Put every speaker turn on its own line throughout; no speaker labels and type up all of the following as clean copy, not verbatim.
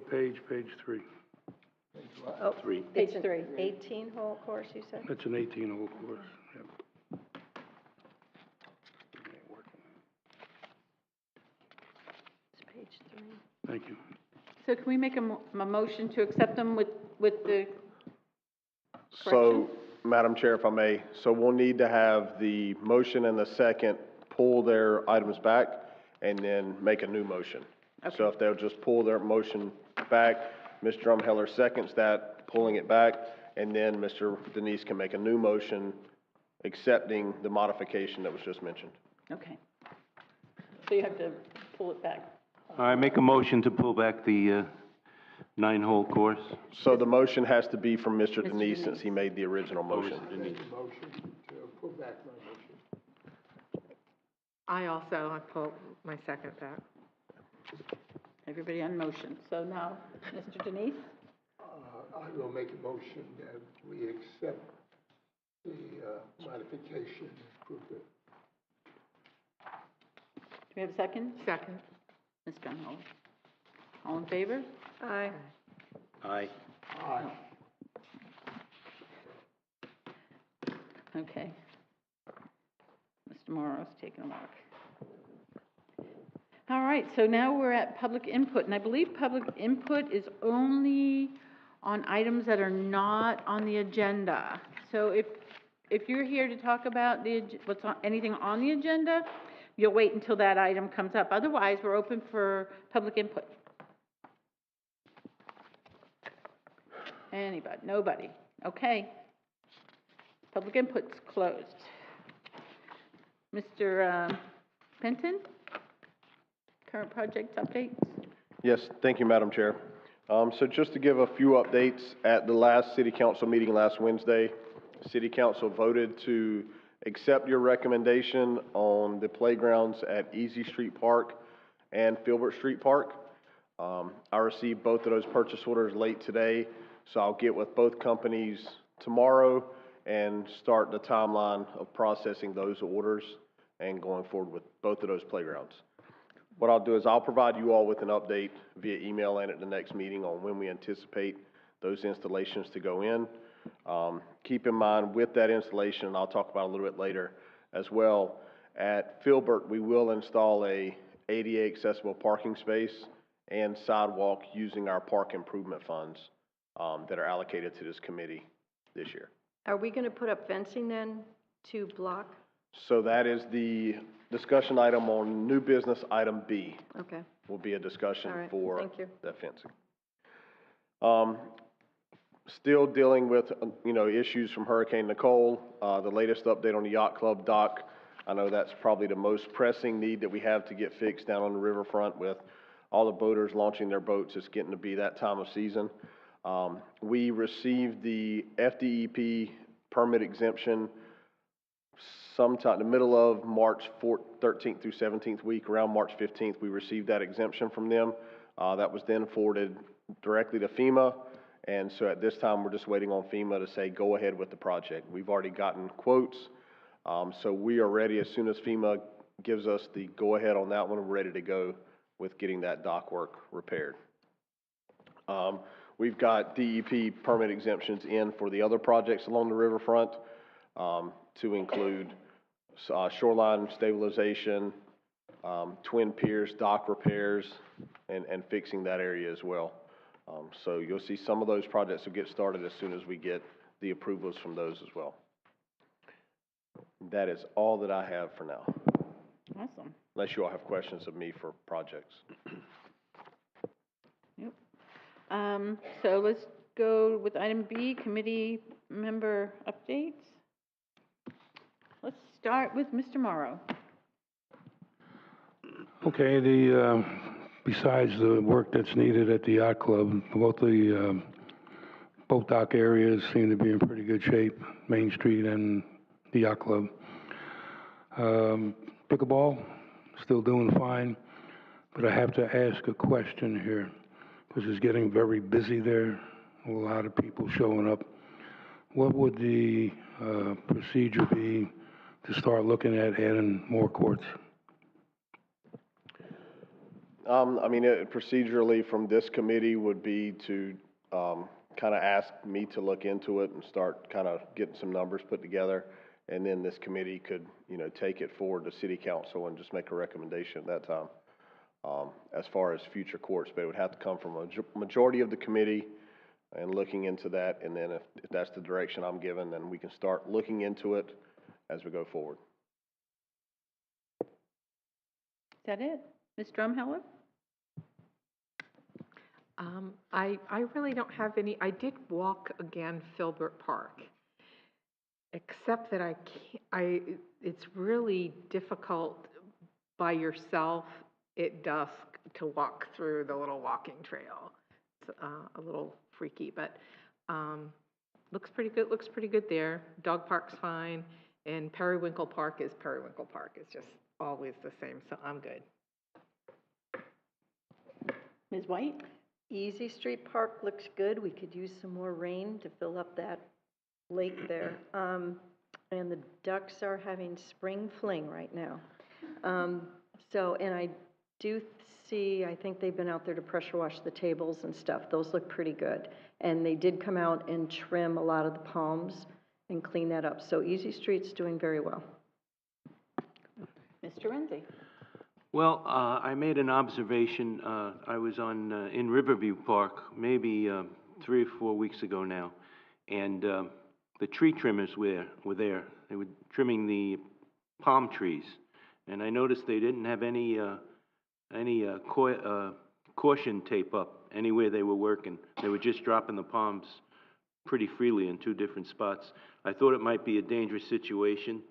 What page? Page 3.
Oh,
3.
it's
Page
an
3.
18-hole course, you said?
That's an 18-hole course. Yep. Ain't working.
It's page 3.
Thank you.
So can we make a motion to accept them with the
So, Madam Chair, if I may, so we'll need to have the motion and the second pull their items back and then make a new motion. So if they'll just pull their motion back, Mr. Drumheller seconds that, pulling it back, and then Mr. Denise can make a new motion accepting the modification that was just mentioned.
Okay. So you have to pull it back.
I make a motion to pull back the 9-hole course.
So the motion has to be from Mr. Denise
Denise.
since he made the original motion.
I pull my second back.
Everybody on motion. So now, Mr. Denise?
I will make a motion that we accept the modification and approve it.
Do we have a second?
Second.
Ms. Gunhall. All in favor?
Aye.
Aye.
Aye.
Okay. Mr. Morrow's taking a walk. All right, so now we're at public input, and I believe public input is only on items that are not on the agenda. So if you're here to talk about anything on the agenda, you'll wait until that item comes up. Otherwise, we're open for public input. Anybody? Nobody? Okay. Public input's closed. Mr. Penton? Current project updates?
Yes, thank you, Madam Chair. So just to give a few updates, at the last city council meeting last Wednesday, city council voted to accept your recommendation on the playgrounds at Easy Street Park and Filbert Street Park. I received both of those purchase orders late today, so I'll get with both companies tomorrow and start the timeline of processing those orders and going forward with both of those playgrounds. What I'll do is I'll provide you all with an update via email and at the next meeting on when we anticipate those installations to go in. Keep in mind with that installation, and I'll talk about it a little bit later as well, at Filbert, we will install a ADA accessible parking space and sidewalk using our park improvement funds that are allocated to this committee this year.
Are we going to put up fencing then to block?
So that is the discussion item on new business item B.
Okay.
Will be a discussion
All right,
for
thank you.
that fencing. Still dealing with, issues from Hurricane Nicole. The latest update on the Yacht Club dock. I know that's probably the most pressing need that we have to get fixed down on the riverfront with all the boaters launching their boats. It's getting to be that time of season. We received the FDEP permit exemption sometime in the middle of March 13th through 17th week, around March 15th, we received that exemption from them. That was then forwarded directly to FEMA, and so at this time, we're just waiting on FEMA to say, go ahead with the project. We've already gotten quotes, so we are ready. As soon as FEMA gives us the go-ahead on that one, we're ready to go with getting that dock work repaired. We've got DEP permit exemptions in for the other projects along the riverfront, to include shoreline stabilization, twin piers, dock repairs, and fixing that area as well. So you'll see some of those projects will get started as soon as we get the approvals from those as well. That is all that I have for now,
Awesome.
unless you all have questions of me for projects.
Yep. So let's go with item B, committee member updates. Let's start with Mr. Morrow.
Okay, besides the work that's needed at the yacht club, both dock areas seem to be in pretty good shape, Main Street and the yacht club. Pickleball, still doing fine, but I have to ask a question here, because it's getting very busy there, a lot of people showing up. What would the procedure be to start looking at adding more courts?
I mean, procedurally from this committee would be to, kind of ask me to look into it and start kind of getting some numbers put together. And then this committee could, take it forward to city council and just make a recommendation at that time, as far as future courts. But it would have to come from a majority of the committee and looking into that. And then if that's the direction I'm given, then we can start looking into it as we go forward.
Is that it? Ms. Drumheller?
I really don't have any, I did walk again Filbert Park, except that it's really difficult by yourself at dusk to walk through the little walking trail. It's a little freaky, but looks pretty good there. Dog park's fine, and Periwinkle Park is Periwinkle Park. It's just always the same, so I'm good.
Ms. White?
Easy Street Park looks good. We could use some more rain to fill up that lake there. And the ducks are having spring fling right now. And I do see, I think they've been out there to pressure wash the tables and stuff. Those look pretty good. And they did come out and trim a lot of the palms and clean that up. So Easy Street's doing very well.
Mr. Renzi?
Well, I made an observation. I was in Riverview Park maybe 3 or 4 weeks ago now, and the tree trimmers were there. They were trimming the palm trees, and I noticed they didn't have any caution tape up anywhere they were working. They were just dropping the palms pretty freely in 2 different spots. I thought it might be a dangerous situation.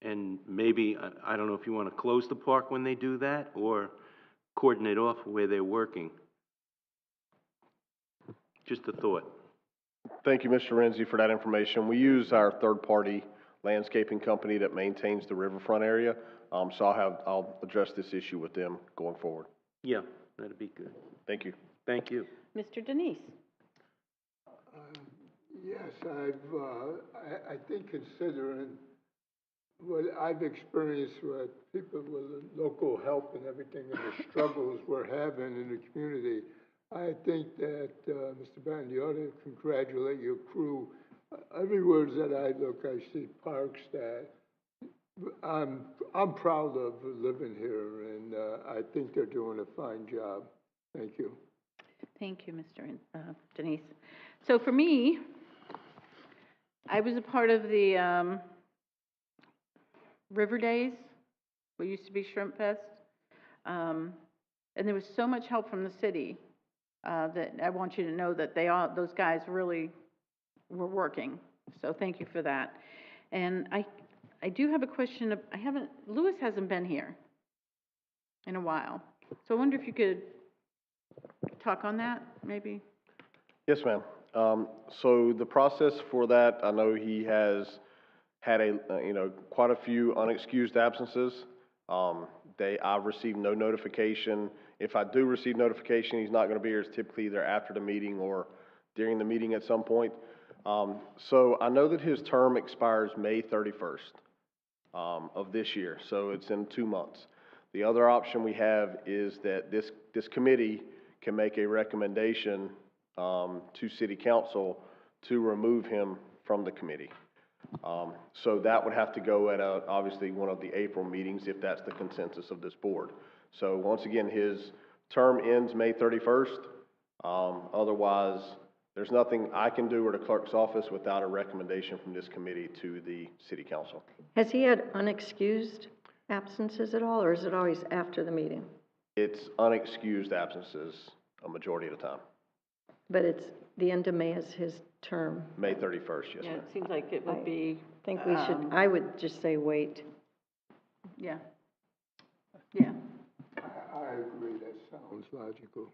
And maybe, I don't know if you want to close the park when they do that or cordon it off where they're working. Just a thought.
Thank you, Mr. Renzi, for that information. We use our third-party landscaping company that maintains the riverfront area. So I'll address this issue with them going forward.
Yeah, that'd be good.
Thank you.
Thank you.
Mr. Denise?
Yes, I think considering what I've experienced with people with local help and everything and the struggles we're having in the community, I think that, Mr. Barron, you ought to congratulate your crew. Everywhere that I look, I see parks that I'm proud of living here, and I think they're doing a fine job. Thank you.
Thank you, Mr. Denise. So for me, I was a part of the River Days, what used to be Shrimp Fest, and there was so much help from the city that I want you to know that those guys really were working. So thank you for that. And I do have a question. Louis hasn't been here in a while, so I wonder if you could talk on that, maybe.
Yes, ma'am. So the process for that, I know he has had quite a few unexcused absences. I've received no notification. If I do receive notification, he's not going to be here. It's typically either after the meeting or during the meeting at some point. So I know that his term expires May 31st of this year, so it's in 2 months. The other option we have is that this committee can make a recommendation to City Council to remove him from the committee. So that would have to go at obviously one of the April meetings if that's the consensus of this board. So once again, his term ends May 31st. Otherwise, there's nothing I can do or the clerk's office without a recommendation from this committee to the City Council.
Has he had unexcused absences at all, or is it always after the meeting?
It's unexcused absences a majority of the time.
But it's the end of May is his term.
May 31st, yes,
Yeah,
ma'am.
it seems like it would be.
I think we should, I would just say wait.
Yeah. Yeah,
I agree, that sounds logical.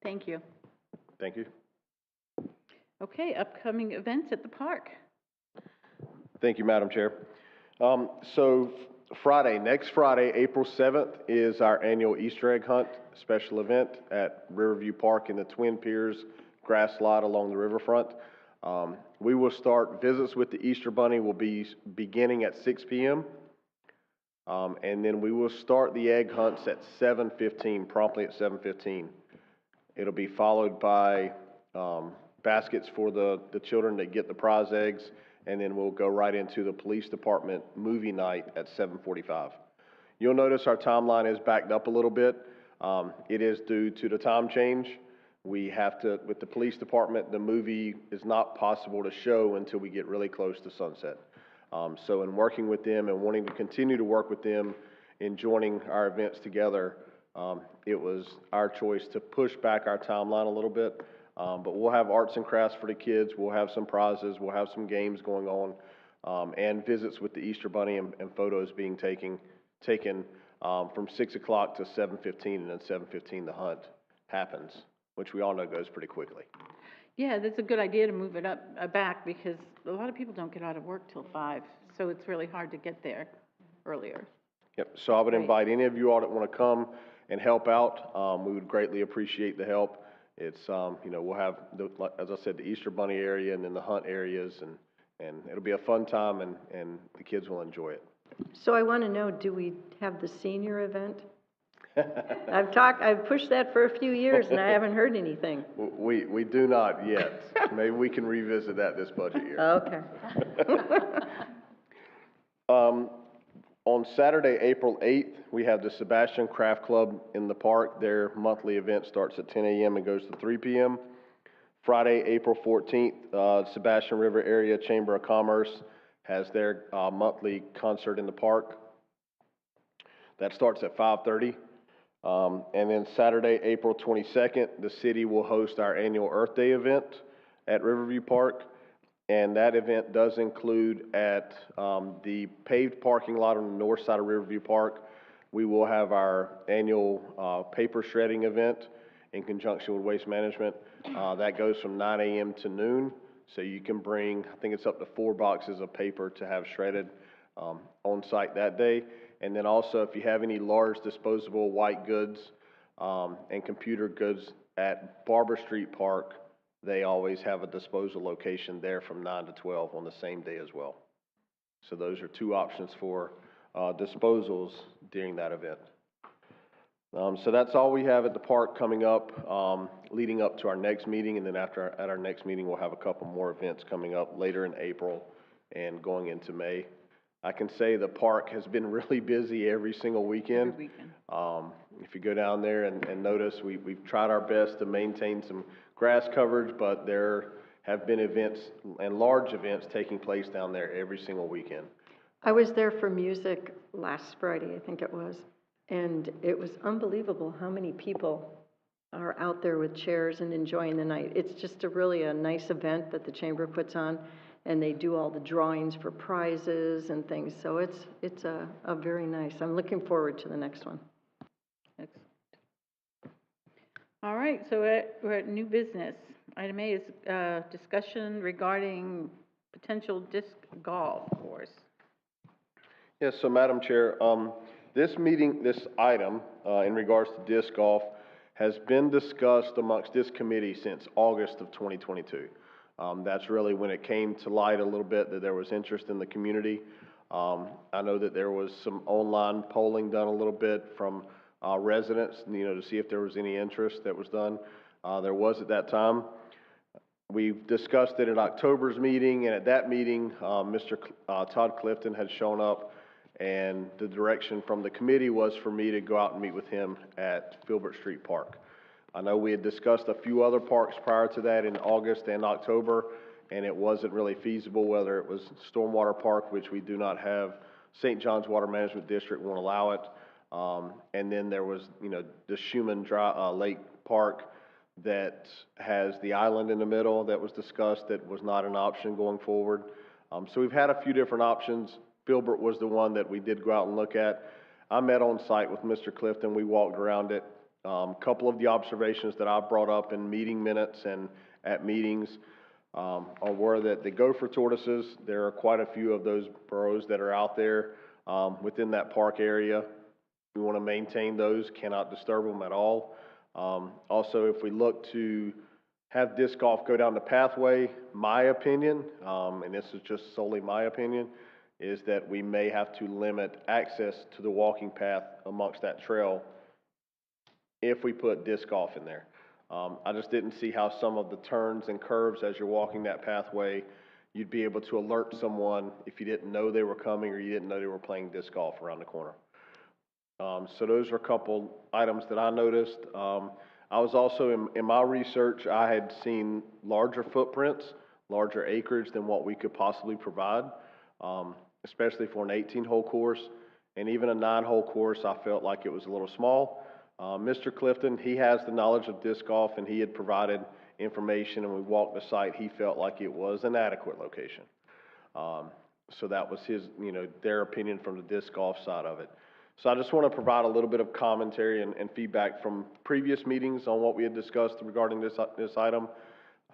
thank you.
Thank you.
Okay, upcoming events at the park.
Thank you, Madam Chair. So next Friday, April 7th, is our annual Easter egg hunt special event at Riverview Park in the Twin Piers grass lot along the riverfront. We will start visits with the Easter Bunny will be beginning at 6 p.m. And then we will start the egg hunts at 7:15, promptly at 7:15. It'll be followed by baskets for the children that get the prize eggs, and then we'll go right into the police department movie night at 7:45. You'll notice our timeline is backed up a little bit. It is due to the time change. We have to, with the police department, the movie is not possible to show until we get really close to sunset. So in working with them and wanting to continue to work with them in joining our events together, it was our choice to push back our timeline a little bit. But we'll have arts and crafts for the kids, we'll have some prizes, we'll have some games going on, and visits with the Easter Bunny and photos being taken from 6 o'clock to 7:15, and then 7:15 the hunt happens, which we all know goes pretty quickly.
Yeah, that's a good idea to move it back, because a lot of people don't get out of work till 5, so it's really hard to get there earlier.
Yep, so I would
Great.
invite any of you all that want to come and help out. We would greatly appreciate the help. It's, we'll have, as I said, the Easter Bunny area and then the hunt areas, and it'll be a fun time, and the kids will enjoy it.
So I want to know, do we have the senior event? I've pushed that for a few years and I haven't heard anything.
We do not yet. Maybe we can revisit that this budget year.
Okay.
On Saturday, April 8th, we have the Sebastian Craft Club in the park. Their monthly event starts at 10 a.m. and goes to 3 p.m. Friday, April 14th, Sebastian River Area Chamber of Commerce has their monthly concert in the park. That starts at 5:30. And then Saturday, April 22nd, the city will host our annual Earth Day event at Riverview Park. And that event does include at the paved parking lot on the north side of Riverview Park, we will have our annual paper shredding event in conjunction with Waste Management. That goes from 9 a.m. to noon. So you can bring, I think it's up to 4 boxes of paper to have shredded on site that day. And then also, if you have any large disposable white goods and computer goods at Barber Street Park, they always have a disposal location there from 9 to 12 on the same day as well. So those are 2 options for disposals during that event. So that's all we have at the park coming up, leading up to our next meeting, and then at our next meeting, we'll have a couple more events coming up later in April and going into May. I can say the park has been really busy every single weekend.
Every weekend.
If you go down there and notice, we've tried our best to maintain some grass coverage, but there have been events and large events taking place down there every single weekend.
I was there for music last Friday, I think it was, and it was unbelievable how many people are out there with chairs and enjoying the night. It's just really a nice event that the chamber puts on, and they do all the drawings for prizes and things, so it's a very nice. I'm looking forward to the next one.
Excellent. All right, so we're at new business. Item A is discussion regarding potential disc golf course.
Yes, so Madam Chair, this item in regards to disc golf has been discussed amongst this committee since August of 2022. That's really when it came to light a little bit that there was interest in the community. I know that there was some online polling done a little bit from residents, to see if there was any interest that was done. There was at that time. We've discussed it at October's meeting, and at that meeting, Mr. Todd Clifton had shown up, and the direction from the committee was for me to go out and meet with him at Filbert Street Park. I know we had discussed a few other parks prior to that in August and October, and it wasn't really feasible, whether it was Stormwater Park, which we do not have. St. John's Water Management District won't allow it. And then there was, the Schumann Lake Park that has the island in the middle that was discussed that was not an option going forward. So we've had a few different options. Filbert was the one that we did go out and look at. I met on site with Mr. Clifton. We walked around it. A couple of the observations that I brought up in meeting minutes and at meetings were that the gopher tortoises, there are quite a few of those burrows that are out there within that park area. We want to maintain those, cannot disturb them at all. Also, if we look to have disc golf go down the pathway, my opinion, and this is just solely my opinion, is that we may have to limit access to the walking path amongst that trail if we put disc golf in there. I just didn't see how some of the turns and curves as you're walking that pathway, you'd be able to alert someone if you didn't know they were coming or you didn't know they were playing disc golf around the corner. So those are a couple items that I noticed. I was also, in my research, I had seen larger footprints, larger acreage than what we could possibly provide, especially for an 18-hole course. And even a 9-hole course, I felt like it was a little small. Mr. Clifton, he has the knowledge of disc golf, and he had provided information, and we walked the site. He felt like it was an adequate location. So that was his, their opinion from the disc golf side of it. So I just want to provide a little bit of commentary and feedback from previous meetings on what we had discussed regarding this item.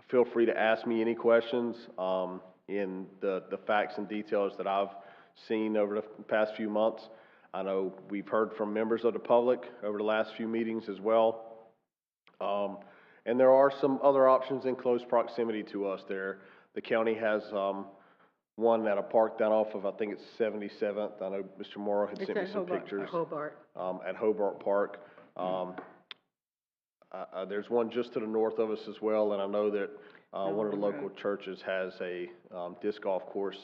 Feel free to ask me any questions in the facts and details that I've seen over the past few months. I know we've heard from members of the public over the last few meetings as well. And there are some other options in close proximity to us there. The county has one at a park down off of, I think it's 77th. I know Mr. Morrow had sent me some pictures.
Hobart.
At Hobart Park. There's one just to the north of us as well, and I know that one of the local churches has a disc golf course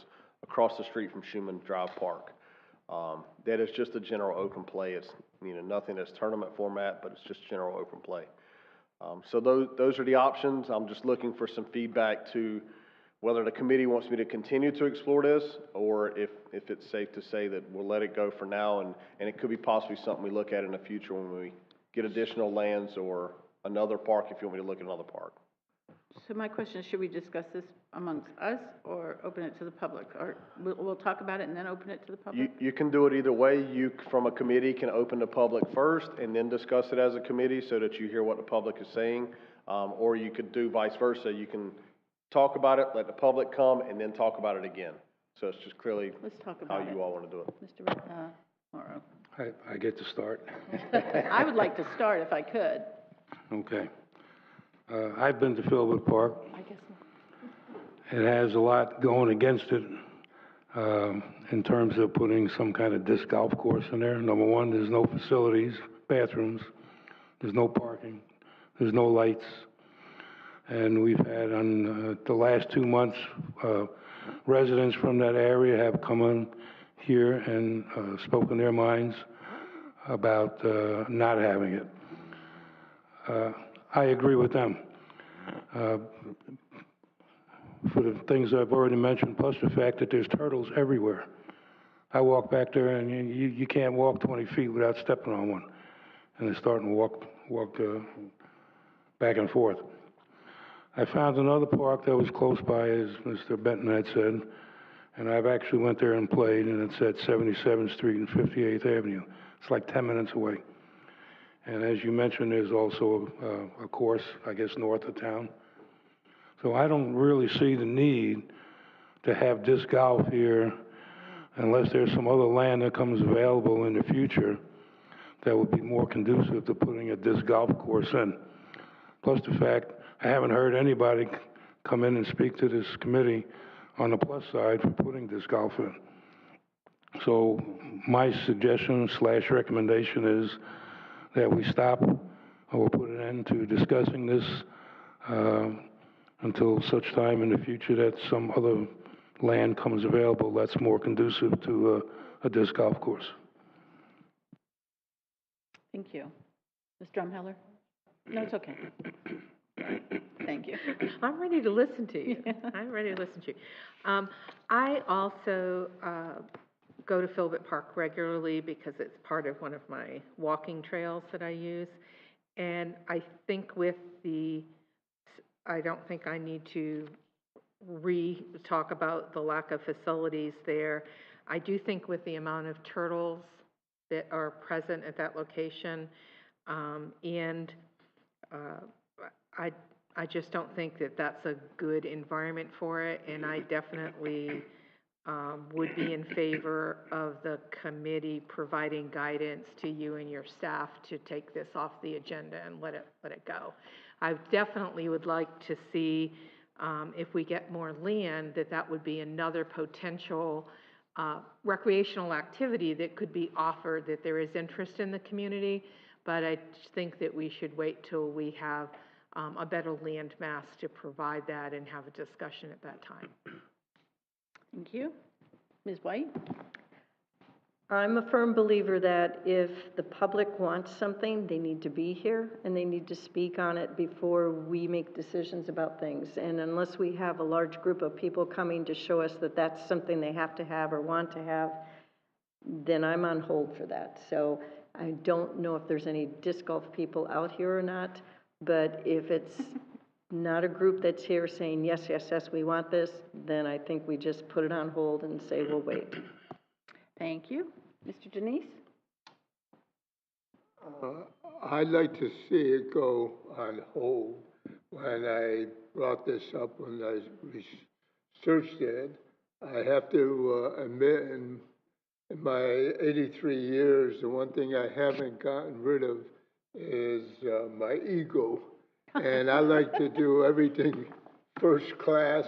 across the street from Schuman Drive Park. That is just a general open play. It's nothing that's tournament format, but it's just general open play. So those are the options. I'm just looking for some feedback to whether the committee wants me to continue to explore this, or if it's safe to say that we'll let it go for now, and it could be possibly something we look at in the future when we get additional lands or another park, if you want me to look at another park.
So my question is, should we discuss this amongst us or open it to the public? Or we'll talk about it and then open it to the public?
You can do it either way. You, from a committee, can open the public first and then discuss it as a committee so that you hear what the public is saying. Or you could do vice versa. You can talk about it, let the public come, and then talk about it again. So it's just clearly
Let's talk about
how you all want to do it.
Mr. Morrow.
I get to start.
I would like to start if I could.
Okay. I've been to Filbert Park.
I guess not.
It has a lot going against it in terms of putting some kind of disc golf course in there. Number one, there's no facilities, bathrooms, there's no parking, there's no lights. And we've had on the last 2 months, residents from that area have come in here and spoken their minds about not having it. I agree with them. For the things I've already mentioned, plus the fact that there's turtles everywhere. I walk back there and you can't walk 20 feet without stepping on one. And they're starting to walk back and forth. I found another park that was close by, as Mr. Benton had said, and I've actually went there and played, and it's at 77th Street and 58th Avenue. It's like 10 minutes away. And as you mentioned, there's also a course, I guess, north of town. So I don't really see the need to have disc golf here unless there's some other land that comes available in the future that would be more conducive to putting a disc golf course in. Plus the fact, I haven't heard anybody come in and speak to this committee on the plus side for putting disc golf in. So my suggestion / recommendation is that we stop or put an end to discussing this until such time in the future that some other land comes available that's more conducive to a disc golf course.
Thank you. Ms. Drumheller? No, it's okay. Thank you.
I'm ready to listen to you. I'm ready to listen to you. I also go to Filbert Park regularly because it's part of one of my walking trails that I use. And I think I don't think I need to talk about the lack of facilities there. I do think with the amount of turtles that are present at that location, and I just don't think that that's a good environment for it, and I definitely would be in favor of the committee providing guidance to you and your staff to take this off the agenda and let it go. I definitely would like to see, if we get more land, that would be another potential recreational activity that could be offered, that there is interest in the community, but I think that we should wait till we have a better land mass to provide that and have a discussion at that time.
Thank you. Ms. White?
I'm a firm believer that if the public wants something, they need to be here and they need to speak on it before we make decisions about things. And unless we have a large group of people coming to show us that that's something they have to have or want to have, then I'm on hold for that. So I don't know if there's any disc golf people out here or not, but if it's not a group that's here saying, yes, yes, yes, we want this, then I think we just put it on hold and say, we'll wait.
Thank you. Mr. Denise?
I'd like to see it go on hold. When I brought this up, when I researched it, I have to admit, in my 83 years, the one thing I haven't gotten rid of is my ego. And I like to do everything first class,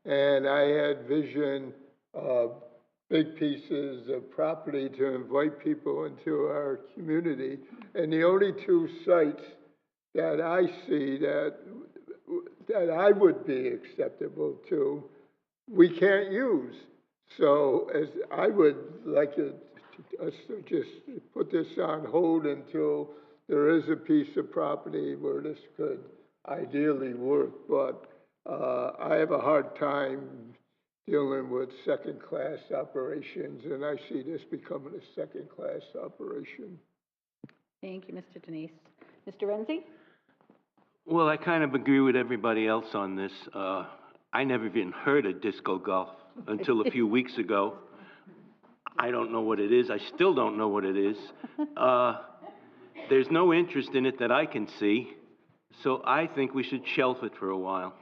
and I had vision of big pieces of property to invite people into our community. And the only two sites that I see that I would be acceptable to, we can't use. So as I would like us to just put this on hold until there is a piece of property where this could ideally work. But I have a hard time dealing with second-class operations, and I see this becoming a second-class operation.
Thank you, Mr. Denise. Mr. Renzi?
Well, I kind of agree with everybody else on this. I never even heard of disco golf until a few weeks ago. I don't know what it is. I still don't know what it is. There's no interest in it that I can see, so I think we should shelf it for a while.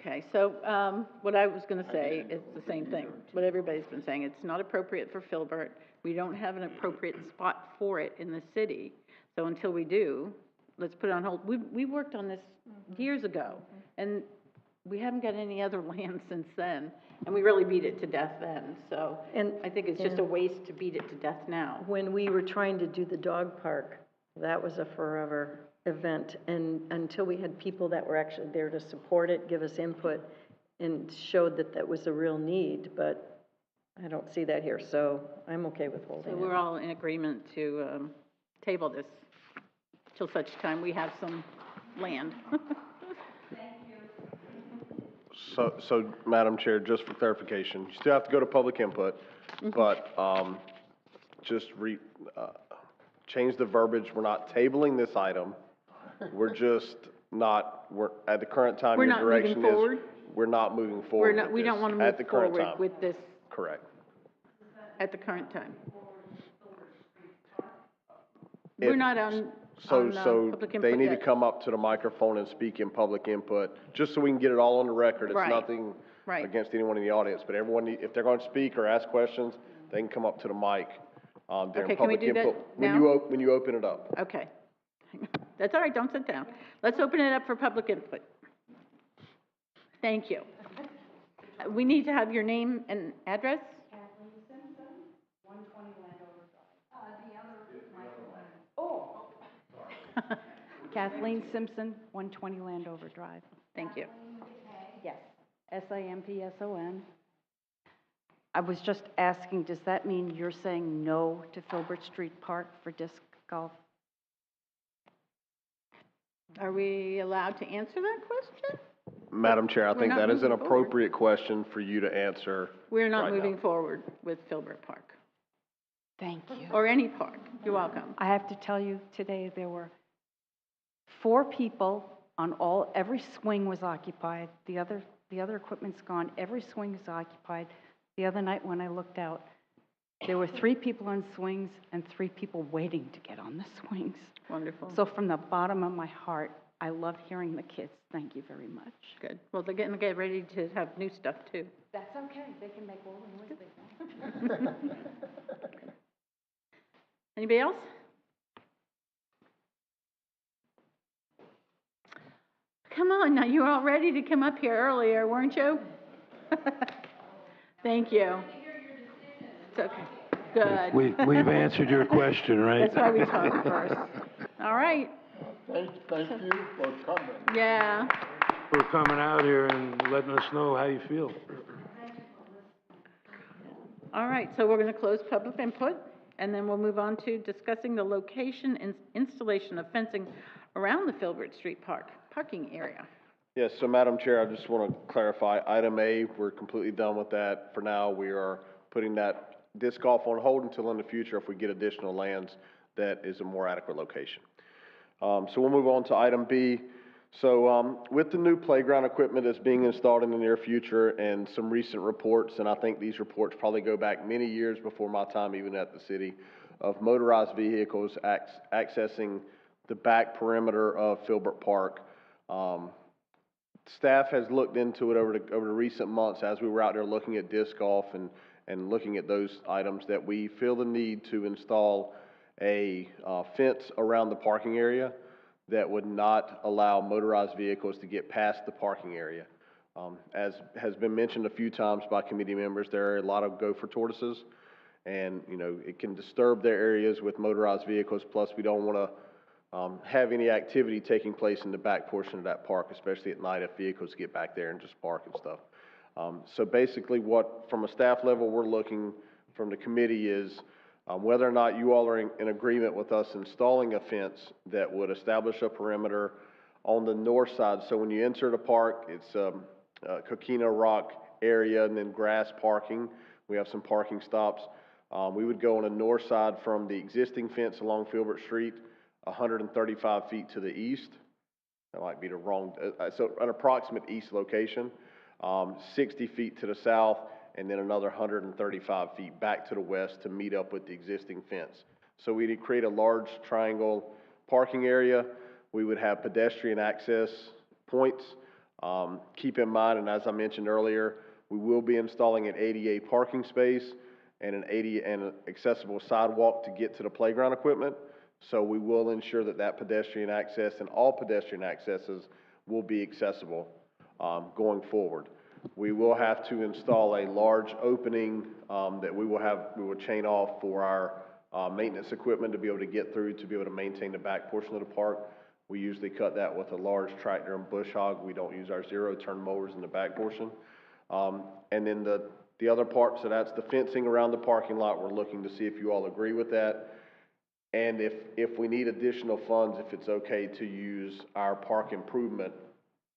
Okay, so what I was going to say is the same thing, what everybody's been saying. It's not appropriate for Filbert. We don't have an appropriate spot for it in the city. So until we do, let's put it on hold. We worked on this years ago, and we haven't got any other land since then. And we really beat it to death then. So
And
I think it's just a waste to beat it to death now.
when we were trying to do the dog park, that was a forever event. And until we had people that were actually there to support it, give us input, and showed that that was a real need, but I don't see that here, so I'm okay with holding
So
it.
we're all in agreement to table this till such time we have some land.
So, Madam Chair, just for clarification, you still have to go to public input, but, change the verbiage. We're not tabling this item. We're just not, at the current time,
We're
your
not moving
direction
forward?
is, we're not moving forward with
We don't
this
want to
at
move
the current
forward
time.
with this
Correct.
at the current time.
If-
We're not on
So
public
they
input
need to
yet.
come up to the microphone and speak in public input, just so we can get it all on the record. It's
Right.
nothing
Right.
against anyone in the audience, but everyone, if they're going to speak or ask questions, they can come up to the mic,
Okay,
during
can we
public
do that
input.
now?
When you open it up.
Okay. That's all right, don't sit down. Let's open it up for public input. Thank you. We need to have your name and address?
Kathleen Simpson, 120 Landover Drive.
Thank you.
Yes. Simpson. I was just asking, does that mean you're saying no to Filbert Street Park for disc golf?
Are we allowed to answer that question?
Madam Chair, I
We're
think
not
that is an
moving forward.
appropriate question for you to answer.
We're not
right now.
moving forward with Filbert Park,
Thank you.
or any park. You're welcome.
I have to tell you, today there were 4 people on every swing was occupied. The other equipment's gone. Every swing is occupied. The other night when I looked out, there were 3 people on swings and 3 people waiting to get on the swings.
Wonderful.
So from the bottom of my heart, I love hearing the kids. Thank you very much.
Good. Well, they're getting to get ready to have new stuff, too.
That's okay. They can make all the noise they want.
Anybody else? Come on, now, you were all ready to come up here earlier, weren't you? Thank you. It's okay. Good.
We've answered your question, right?
That's why we talked first. All right,
Thank you for coming.
yeah.
For coming out here and letting us know how you feel.
All right, so we're going to close public input, and then we'll move on to discussing the location and installation of fencing around the Filbert Street parking area.
Yes, so Madam Chair, I just want to clarify, item A, we're completely done with that. For now, we are putting that disc golf on hold until in the future if we get additional lands that is a more adequate location. So we'll move on to item B. So with the new playground equipment that's being installed in the near future and some recent reports, and I think these reports probably go back many years before my time even at the city, of motorized vehicles accessing the back perimeter of Filbert Park. Staff has looked into it over the recent months as we were out there looking at disc golf and looking at those items, that we feel the need to install a fence around the parking area that would not allow motorized vehicles to get past the parking area. As has been mentioned a few times by committee members, there are a lot of gopher tortoises, and it can disturb their areas with motorized vehicles. Plus, we don't want to have any activity taking place in the back portion of that park, especially at night if vehicles get back there and just park and stuff. So basically, what from a staff level we're looking from the committee is whether or not you all are in agreement with us installing a fence that would establish a perimeter on the north side. So when you enter the park, it's Coquina Rock area and then grass parking. We have some parking stops. We would go on the north side from the existing fence along Filbert Street, 135 feet to the east. That might be the wrong, so an approximate east location, 60 feet to the south, and then another 135 feet back to the west to meet up with the existing fence. So we'd create a large triangle parking area. We would have pedestrian access points. Keep in mind, and as I mentioned earlier, we will be installing an ADA parking space and an accessible sidewalk to get to the playground equipment. So we will ensure that that pedestrian access and all pedestrian accesses will be accessible going forward. We will have to install a large opening that we will chain off for our maintenance equipment to be able to get through, to be able to maintain the back portion of the park. We usually cut that with a large tractor and bush hog. We don't use our zero-turn mowers in the back portion. And then the other part, so that's the fencing around the parking lot. We're looking to see if you all agree with that. And if we need additional funds, if it's okay to use our park improvement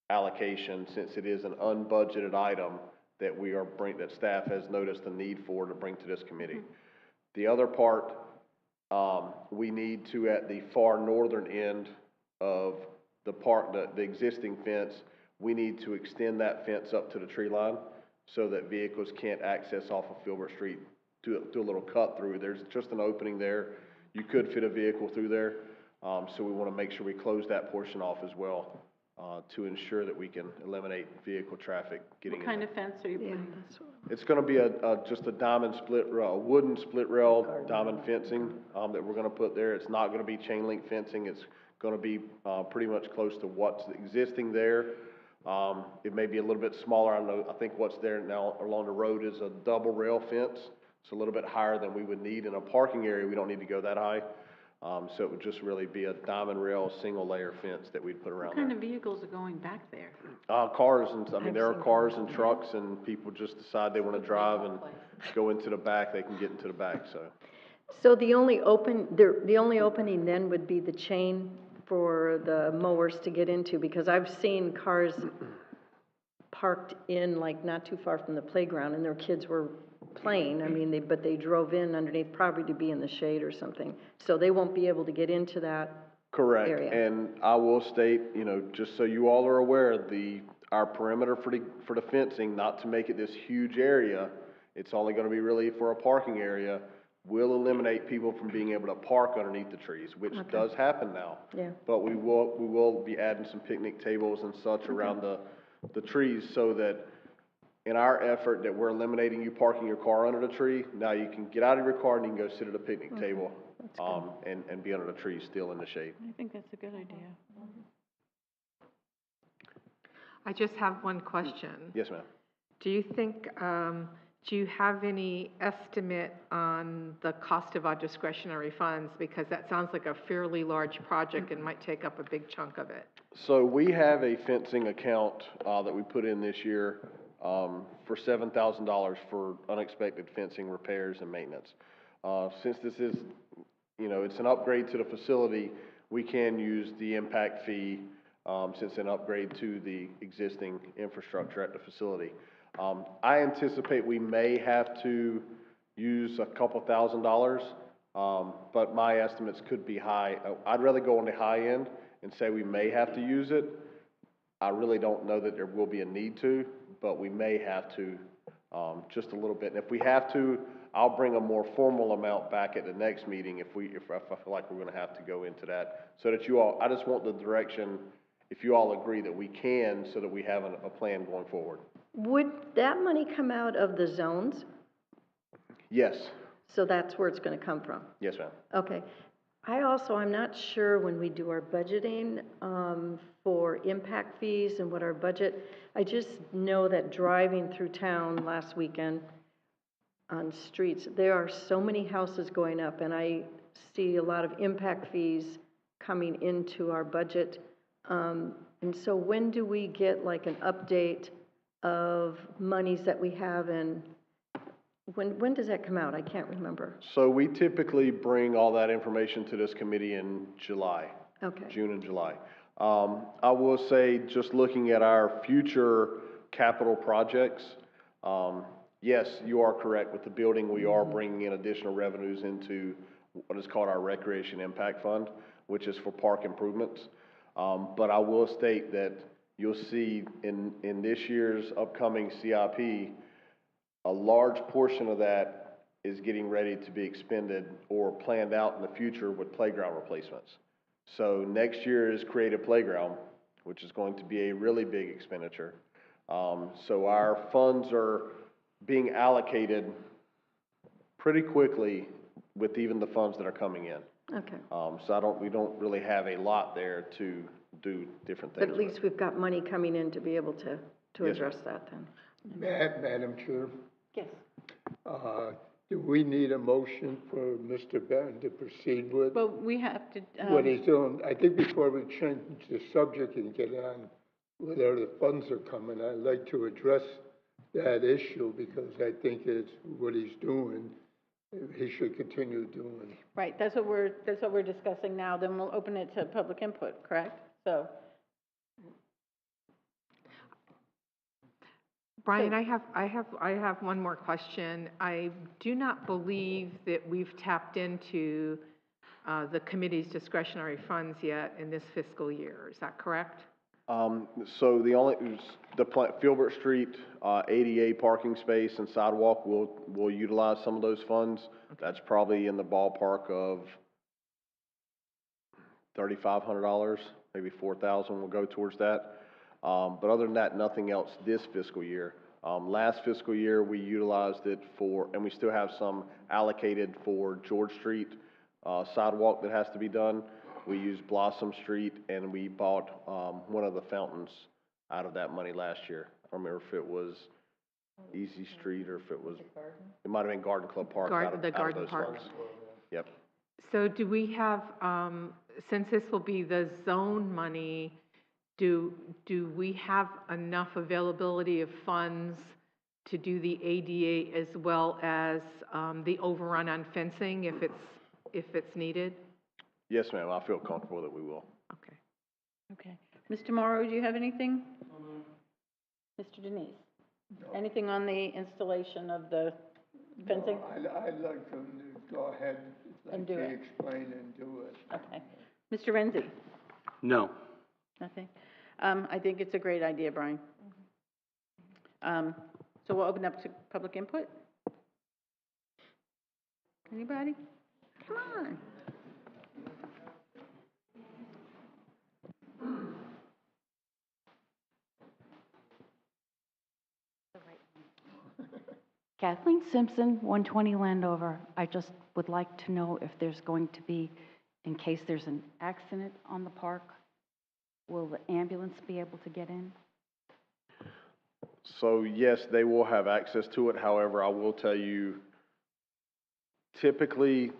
allocation, since it is an unbudgeted item that that staff has noticed the need for to bring to this committee. The other part, we need to, at the far northern end of the park, the existing fence, we need to extend that fence up to the tree line so that vehicles can't access off of Filbert Street, do a little cut through. There's just an opening there. You could fit a vehicle through there. So we want to make sure we close that portion off as well to ensure that we can eliminate vehicle traffic getting in.
What kind of fence are you putting?
It's going to be just a diamond wooden split rail diamond fencing that we're going to put there. It's not going to be chain link fencing. It's going to be pretty much close to what's existing there. It may be a little bit smaller. I think what's there now along the road is a double rail fence. It's a little bit higher than we would need in a parking area. We don't need to go that high. So it would just really be a diamond rail, single layer fence that we'd put around
What kind of vehicles are going back there?
Cars, and there are cars and trucks, and people just decide they want to drive and go into the back. They can get into the back, so.
So the only opening then would be the chain for the mowers to get into, because I've seen cars parked in, like, not too far from the playground, and their kids were playing. I mean, but they drove in underneath, probably to be in the shade or something. So they won't be able to get into that
Correct.
area.
And I will state, just so you all are aware, our perimeter for the fencing, not to make it this huge area, it's only going to be really for a parking area, will eliminate people from being able to park underneath the trees, which does happen now.
Yeah.
But we will be adding some picnic tables and such around the trees, so that in our effort that we're eliminating you parking your car under the tree, now you can get out of your car and you can go sit at a picnic table and be under the tree still in the shade.
I think that's a good idea.
I just have one question.
Yes, ma'am.
Do you think do you have any estimate on the cost of our discretionary funds? Because that sounds like a fairly large project and might take up a big chunk of it.
So we have a fencing account, that we put in this year, for $7,000 for unexpected fencing repairs and maintenance. Since this is, it's an upgrade to the facility, we can use the impact fee, since it's an upgrade to the existing infrastructure at the facility. I anticipate we may have to use a couple $1,000s, but my estimates could be high. I'd rather go on the high end and say we may have to use it. I really don't know that there will be a need to, but we may have to, just a little bit. And if we have to, I'll bring a more formal amount back at the next meeting if I feel like we're gonna have to go into that. So that you all, I just want the direction, if you all agree that we can, so that we have a plan going forward.
Would that money come out of the zones?
Yes,
So that's where it's gonna come from?
yes, ma'am.
Okay. I'm not sure when we do our budgeting, for impact fees and what our budget, I just know that driving through town last weekend on streets, there are so many houses going up, and I see a lot of impact fees coming into our budget. And so when do we get like an update of monies that we have, and when does that come out? I can't remember.
So we typically bring all that information to this committee in July.
Okay.
June and July. I will say, just looking at our future capital projects, yes, you are correct. With the building, we are bringing in additional revenues into what is called our Recreation Impact Fund, which is for park improvements. But I will state that you'll see in this year's upcoming CIP, a large portion of that is getting ready to be expended or planned out in the future with playground replacements. So next year is Creative Playground, which is going to be a really big expenditure. So our funds are being allocated pretty quickly with even the funds that are coming in.
Okay.
So we don't really have a lot there to do different things
But at
with.
least we've got money coming in to be able to
Yes,
address that then.
Madam Chair,
Yes.
do we need a motion for Mr. Benton to proceed with
But we have to,
what he's doing? I think before we change the subject and get on whether the funds are coming, I'd like to address that issue because I think it's what he's doing, he should continue doing.
right, that's what we're discussing now, then we'll open it to public input, correct? So,
Brian, I have one more question. I do not believe that we've tapped into the committee's discretionary funds yet in this fiscal year. Is that correct?
So Filbert Street, ADA parking space and sidewalk, we'll utilize some of those funds. That's probably in the ballpark of $3,500, maybe $4,000 will go towards that. But other than that, nothing else this fiscal year. Last fiscal year, we utilized it and we still have some allocated for George Street, sidewalk that has to be done. We used Blossom Street, and we bought, one of the fountains out of that money last year. I don't remember if it was Easy Street or if it was, it might have been Garden Club Park out of
Garden
those
Park.
funds. Yep.
So do we have, since this will be the zone money, do we have enough availability of funds to do the ADA as well as the overrun on fencing if it's needed?
Yes, ma'am. I feel comfortable that we will.
Okay.
okay. Mr. Morrow, do you have anything? Mr. Denise? Anything on the installation of the fencing?
No, I'd like him to go ahead,
And do it.
explain and do it.
Okay. Mr. Renzi?
No.
Nothing? I think it's a great idea, Brian. So we'll open up to public input. Anybody? Come on.
Kathleen Simpson, 120 Landover. I just would like to know if there's going to be, in case there's an accident on the park, will the ambulance be able to get in?
So yes, they will have access to it. However, I will tell you, typically,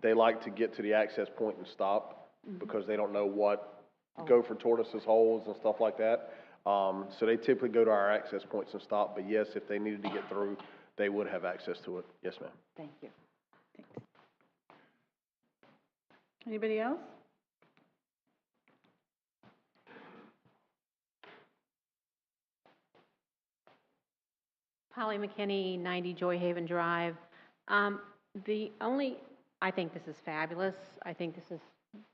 they like to get to the access point and stop because they don't know what, go for tortoises holes and stuff like that. So they typically go to our access points and stop, but yes, if they needed to get through, they would have access to it. Yes, ma'am.
Thank you.
Thanks. Anybody else?
Polly McKinney, 90 Joy Haven Drive. I think this is fabulous. I think this is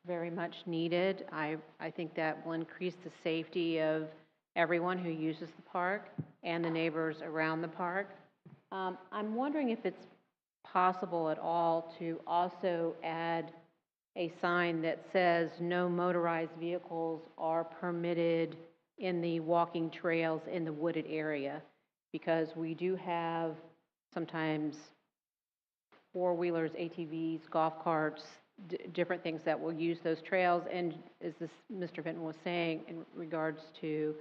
very much needed. I think that will increase the safety of everyone who uses the park and the neighbors around the park. I'm wondering if it's possible at all to also add a sign that says no motorized vehicles are permitted in the walking trails in the wooded area, because we do have sometimes four-wheelers, ATVs, golf carts, different things that will use those trails. And as Mr. Vinton was saying, in regards to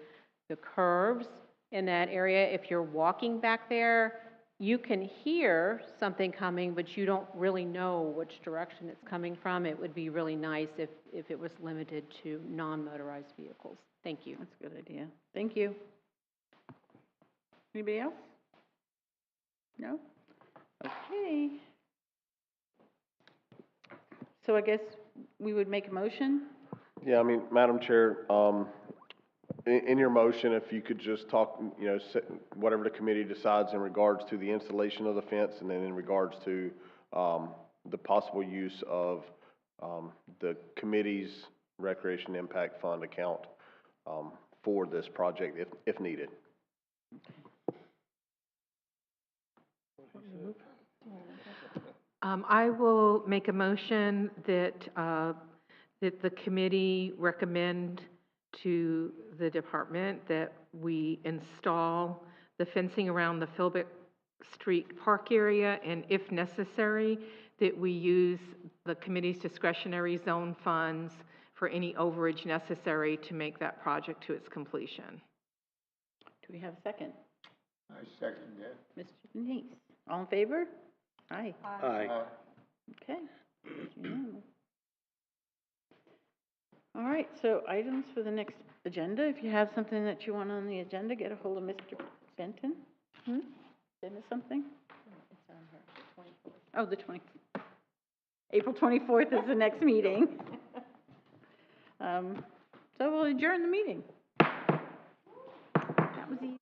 the curves in that area, if you're walking back there, you can hear something coming, but you don't really know which direction it's coming from. It would be really nice if it was limited to non-motorized vehicles. Thank you.
That's a good idea. Thank you. Anybody else? No? Okay. So I guess we would make a motion?
Yeah, I mean, Madam Chair, in your motion, if you could just talk, whatever the committee decides in regards to the installation of the fence, and then in regards to the possible use of the committee's Recreation Impact Fund account for this project, if needed.
I will make a motion that, that the committee recommend to the department that we install the fencing around the Philbrook Street Park area, and if necessary, that we use the committee's discretionary zone funds for any overage necessary to make that project to its completion.
Do we have a second?
I second that.
Mr. Denise, all in favor? Aye.
Aye.
Okay. It's unanimous. All right, so items for the next agenda. If you have something that you want on the agenda, get a hold of Mr. Benton. Did I miss something? It's on here, the 24th. Oh, the 20th. April 24th is the next meeting. So we'll adjourn the meeting. That was easy.